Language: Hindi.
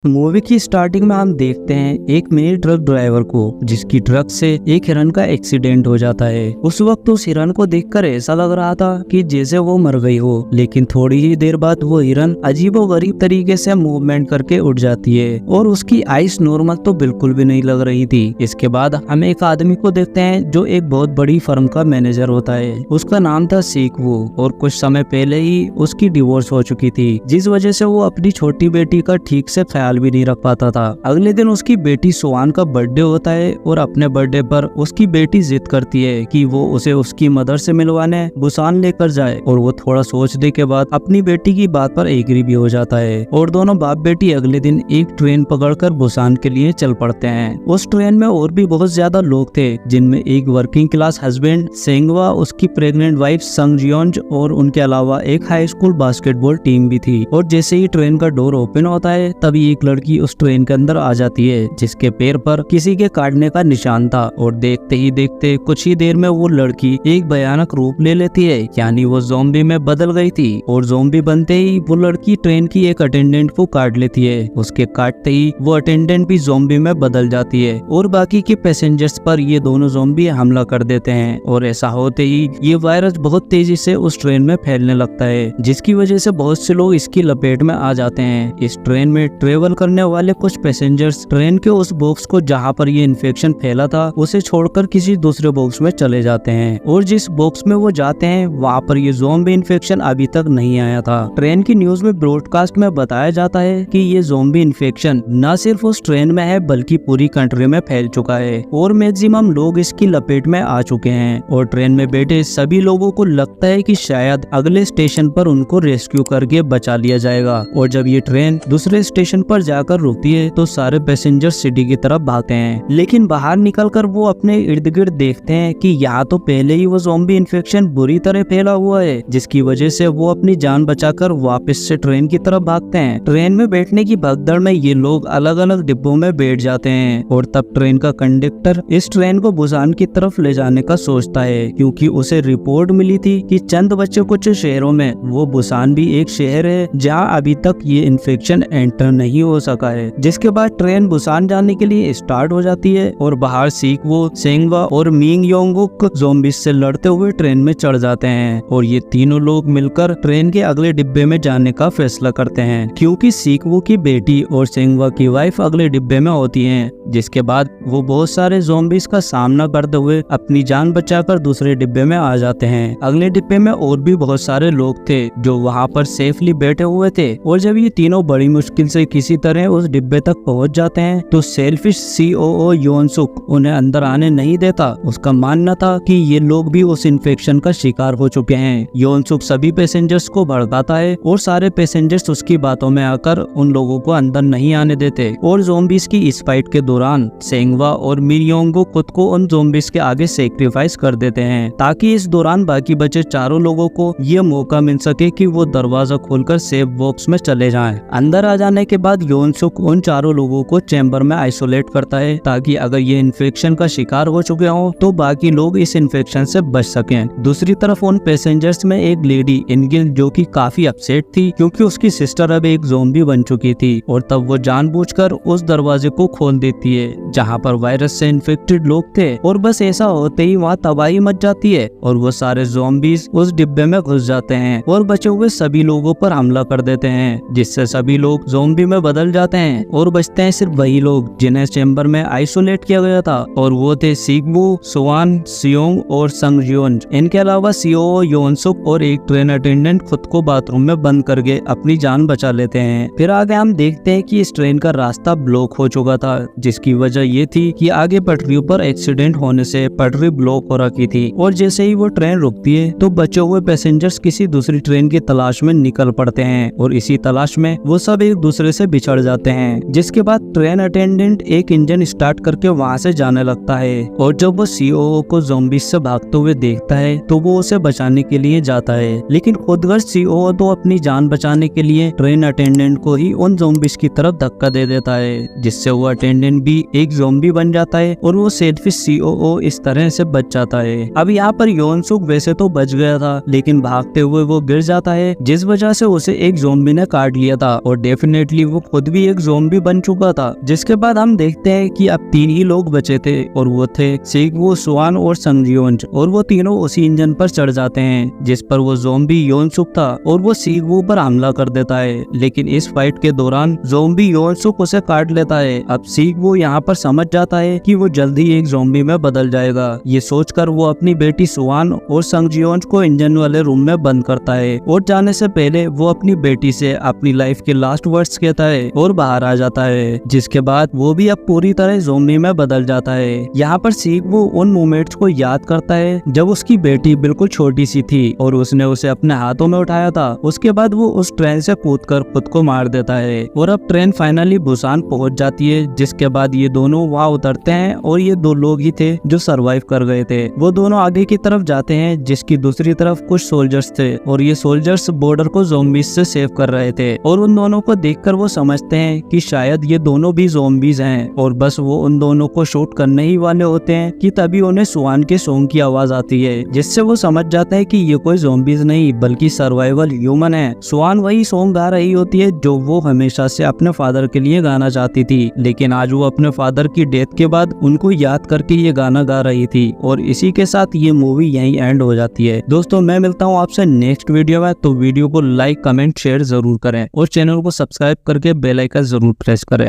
मूवी की स्टार्टिंग में हम देखते हैं एक मिनी ट्रक ड्राइवर को जिसकी ट्रक से एक हिरन का एक्सीडेंट हो जाता है। उस वक्त उस हिरन को देखकर ऐसा लग रहा था कि जैसे वो मर गई हो, लेकिन थोड़ी ही देर बाद वो हिरन अजीबोगरीब तरीके से मूवमेंट करके उठ जाती है और उसकी आइस नॉर्मल तो बिल्कुल भी नहीं लग रही थी। इसके बाद हम एक आदमी को देखते हैं जो एक बहुत बड़ी फर्म का मैनेजर होता है। उसका नाम था सीक वो और कुछ समय पहले ही उसकी डिवोर्स हो चुकी थी, जिस वजह से वो अपनी छोटी बेटी का ठीक से ख्याल भी नहीं रख पाता था। अगले दिन उसकी बेटी सुवान का बर्थडे होता है और अपने बर्थडे पर उसकी बेटी जिद करती है कि वो उसे उसकी मदर से मिलवाने बुसान लेकर जाए और वो थोड़ा सोचने के बाद अपनी बेटी की बात पर एग्री भी हो जाता है और दोनों बाप बेटी अगले दिन एक ट्रेन पकड़कर बुसान के लिए चल पड़ते हैं। उस ट्रेन में और भी बहुत ज्यादा लोग थे, जिनमें एक वर्किंग क्लास हस्बैंड सेंगवा, उसकी प्रेग्नेंट वाइफ संग जियोंज और उनके अलावा एक हाई स्कूल बास्केटबॉल टीम भी थी। और जैसे ही ट्रेन का डोर ओपन होता है तभी एक लड़की उस ट्रेन के अंदर आ जाती है जिसके पैर पर किसी के काटने का निशान था और देखते ही देखते कुछ ही देर में वो लड़की एक भयानक रूप ले लेती है, यानी वो ज़ॉम्बी में बदल गई थी। और ज़ॉम्बी बनते ही वो लड़की ट्रेन की एक अटेंडेंट को काट लेती है। उसके काटते ही वो अटेंडेंट भी ज़ॉम्बी में बदल जाती है और बाकी के पैसेंजर्स पर ये दोनों ज़ॉम्बी हमला कर देते हैं। और ऐसा होते ही ये वायरस बहुत तेजी से उस ट्रेन में फैलने लगता है, जिसकी वजह से बहुत से लोग इसकी लपेट में आ जाते हैं। इस ट्रेन में ट्रेवल करने वाले कुछ पैसेंजर्स ट्रेन के उस बॉक्स को जहां पर ये इन्फेक्शन फैला था उसे छोड़कर किसी दूसरे बॉक्स में चले जाते हैं और जिस बॉक्स में वो जाते हैं वहां पर ये ज़ॉम्बी इन्फेक्शन अभी तक नहीं आया था। ट्रेन की न्यूज में ब्रॉडकास्ट में बताया जाता है कि ये ज़ॉम्बी इन्फेक्शन न सिर्फ उस ट्रेन में है बल्कि पूरी कंट्री में फैल चुका है और मैक्सिमम लोग इसकी लपेट में आ चुके हैं। और ट्रेन में बैठे सभी लोगों को लगता है कि शायद अगले स्टेशन पर उनको रेस्क्यू करके बचा लिया जाएगा। और जब ये ट्रेन दूसरे स्टेशन पर जाकर रुकती है तो सारे पैसेंजर सिटी की तरफ भागते हैं, लेकिन बाहर निकलकर वो अपने इर्द गिर्द देखते हैं कि यहाँ तो पहले ही वो ज़ॉम्बी इन्फेक्शन बुरी तरह फैला हुआ है, जिसकी वजह से वो अपनी जान बचाकर वापस से ट्रेन की तरफ भागते हैं। ट्रेन में बैठने की भगदड़ में ये लोग अलग अलग डिब्बों में बैठ जाते हैं और तब ट्रेन का कंडक्टर इस ट्रेन को बुसान की तरफ ले जाने का सोचता है, क्योंकि उसे रिपोर्ट मिली थी कि चंद बच्चे कुछ शहरों में, वो बुसान भी एक शहर है जहाँ अभी तक ये इन्फेक्शन एंटर नहीं हो सका है। जिसके बाद ट्रेन बुसान जाने के लिए स्टार्ट हो जाती है और बाहर सीक वो, सेंगवा और मिंग योंगुक ज़ॉम्बीज से लड़ते हुए ट्रेन में चढ़ जाते हैं और ये तीनों लोग मिलकर ट्रेन के अगले डिब्बे में जाने का फैसला करते हैं, क्योंकि सीकवो की बेटी और सेंगवा की वाइफ अगले डिब्बे में होती हैं। जिसके बाद वो बहुत सारे ज़ॉम्बीज का सामना करते हुए अपनी जान बचाकर दूसरे डिब्बे में आ जाते हैं। अगले डिब्बे में और भी बहुत सारे लोग थे जो वहाँ पर सेफली बैठे हुए थे और जब ये तीनों बड़ी मुश्किल से किसी तरह उस डिब्बे तक पहुंच जाते हैं तो सेल्फिश सीओओ योनसुक उन्हें अंदर आने नहीं देता। उसका मानना था कि ये लोग भी उस इन्फेक्शन का शिकार हो चुके हैं। योनसुक सभी पैसेंजर्स को भड़काता है और सारे पैसेंजर्स उसकी बातों में आकर उन लोगों को अंदर नहीं आने देते। और ज़ॉम्बीज की इस फाइट के दौरान सेंगवा और मिरयोंगो खुद को उन ज़ॉम्बीज के आगे सेक्रीफाइस कर देते हैं, ताकि इस दौरान बाकी बचे चारों लोगों को ये मौका मिल सके कि वो दरवाजा खोलकर सेफ बॉक्स में चले जाएं। अंदर आ जाने के बाद योनसुक उन चारों लोगों को चैम्बर में आइसोलेट करता है, ताकि अगर ये इन्फेक्शन का शिकार हो चुके हों तो बाकी लोग इस इन्फेक्शन से बच सकें। दूसरी तरफ उन पैसेंजर्स में एक लेडी इनगिल, जो कि काफी अपसेट थी क्योंकि उसकी सिस्टर अब एक ज़ॉम्बी बन चुकी थी, और तब वो जानबूझकर उस दरवाजे को खोल देती है जहाँ पर वायरस से इन्फेक्टेड लोग थे। और बस ऐसा होते ही वहाँ तबाही मच जाती है और वो सारे ज़ॉम्बीज उस डिब्बे में घुस जाते हैं और बचे हुए सभी लोगों पर हमला कर देते हैं, जिससे सभी लोग ज़ॉम्बी में बदल जाते हैं और बचते हैं सिर्फ वही लोग जिन्हें चैम्बर में आइसोलेट किया गया था, और वो थे सीकवू, सुवान, सियोंग और संग जियोंज। इनके अलावा सीओओ योनसुक और एक ट्रेन अटेंडेंट खुद को बाथरूम में बंद करके अपनी जान बचा लेते हैं। फिर आगे हम देखते हैं कि इस ट्रेन का रास्ता ब्लॉक हो चुका था, जिसकी वजह ये थी कि आगे पटरियों पर एक्सीडेंट होने से पटरी ब्लॉक हो रखी थी। और जैसे ही वो ट्रेन रुकती है तो बचे हुए पैसेंजर्स किसी दूसरी ट्रेन की तलाश में निकल पड़ते हैं और इसी तलाश में वो सब एक दूसरे से बिछड़ जाते हैं। जिसके बाद ट्रेन अटेंडेंट एक इंजन स्टार्ट करके वहाँ से जाने लगता है और जब वो सीओओ को ज़ॉम्बीज से भागते हुए देखता है तो वो उसे बचाने के लिए जाता है, लेकिन खुदगर्ज सीओओ तो अपनी जान बचाने के लिए ट्रेन अटेंडेंट को ही उन ज़ॉम्बीज की तरफ धक्का दे देता है, जिससे वो अटेंडेंट भी एक ज़ॉम्बी बन जाता है और वो सेल्फिश सीओओ इस तरह से बच जाता है। अब यहाँ पर योनसुक वैसे तो बच गया था, लेकिन भागते हुए वो गिर जाता है, जिस वजह से उसे एक ज़ॉम्बी ने काट लिया था और डेफिनेटली वो खुद भी एक ज़ॉम्बी बन चुका था। जिसके बाद हम देखते हैं कि अब 3 ही लोग बचे थे और वो थे सीगवू, स्वान और संगजियोंज, और वो तीनों उसी इंजन पर चढ़ जाते हैं जिस पर वो ज़ॉम्बी योनसुक था और वो सीगवू पर हमला कर देता है। लेकिन इस फाइट के दौरान ज़ॉम्बी योनसुक उसे काट लेता है। अब सीगवू यहाँ पर समझ जाता है कि वो जल्द ही एक ज़ॉम्बी में बदल जाएगा। ये सोचकर वो अपनी बेटी स्वान और संगजियोंज को इंजन वाले रूम में बंद करता है और जाने से पहले वो अपनी बेटी से अपनी लाइफ के लास्ट वर्ड्स कहता है और बाहर आ जाता है। जिसके बाद वो भी अब पूरी तरह ज़ॉम्बी में बदल जाता है। यहाँ पर सीगवू उन मोमेंट्स को याद करता है जब उसकी बेटी बिल्कुल छोटी सी थी और उसने उसे अपने हाथों में उठाया था। उसके बाद वो उस ट्रेन से कूदकर खुद को मार देता है और अब ट्रेन फाइनली बुसान पहुंच जाती है। जिसके बाद ये दोनों वहाँ उतरते हैं और ये 2 लोग ही थे जो सरवाइव कर गए थे। वो दोनों आगे की तरफ जाते हैं जिसकी दूसरी तरफ कुछ सोल्जर्स थे और ये सोल्जर्स बॉर्डर को ज़ॉम्बीज से सेव कर रहे थे और उन दोनों को देखकर वो समझते हैं कि शायद ये दोनों भी ज़ॉम्बीज हैं और बस वो उन दोनों को शूट करने ही वाले होते हैं कि तभी उन्हें स्वान के सॉन्ग की आवाज आती है, जिससे वो समझ जाते हैं कि ये कोई ज़ॉम्बीज नहीं बल्कि सर्वाइवल ह्यूमन है। स्वान वही सॉन्ग गा रही होती है जो वो हमेशा से अपने फादर के लिए गाना चाहती थी, लेकिन आज वो अपने फादर की डेथ के बाद उनको याद करके ये गाना गा रही थी। और इसी के साथ ये मूवी यहीं एंड हो जाती है। दोस्तों मैं मिलता हूँ आपसे नेक्स्ट वीडियो में, तो वीडियो को लाइक, कमेंट, शेयर जरूर करें और चैनल को सब्सक्राइब करके बेल आइकन जरूर प्रेस करें।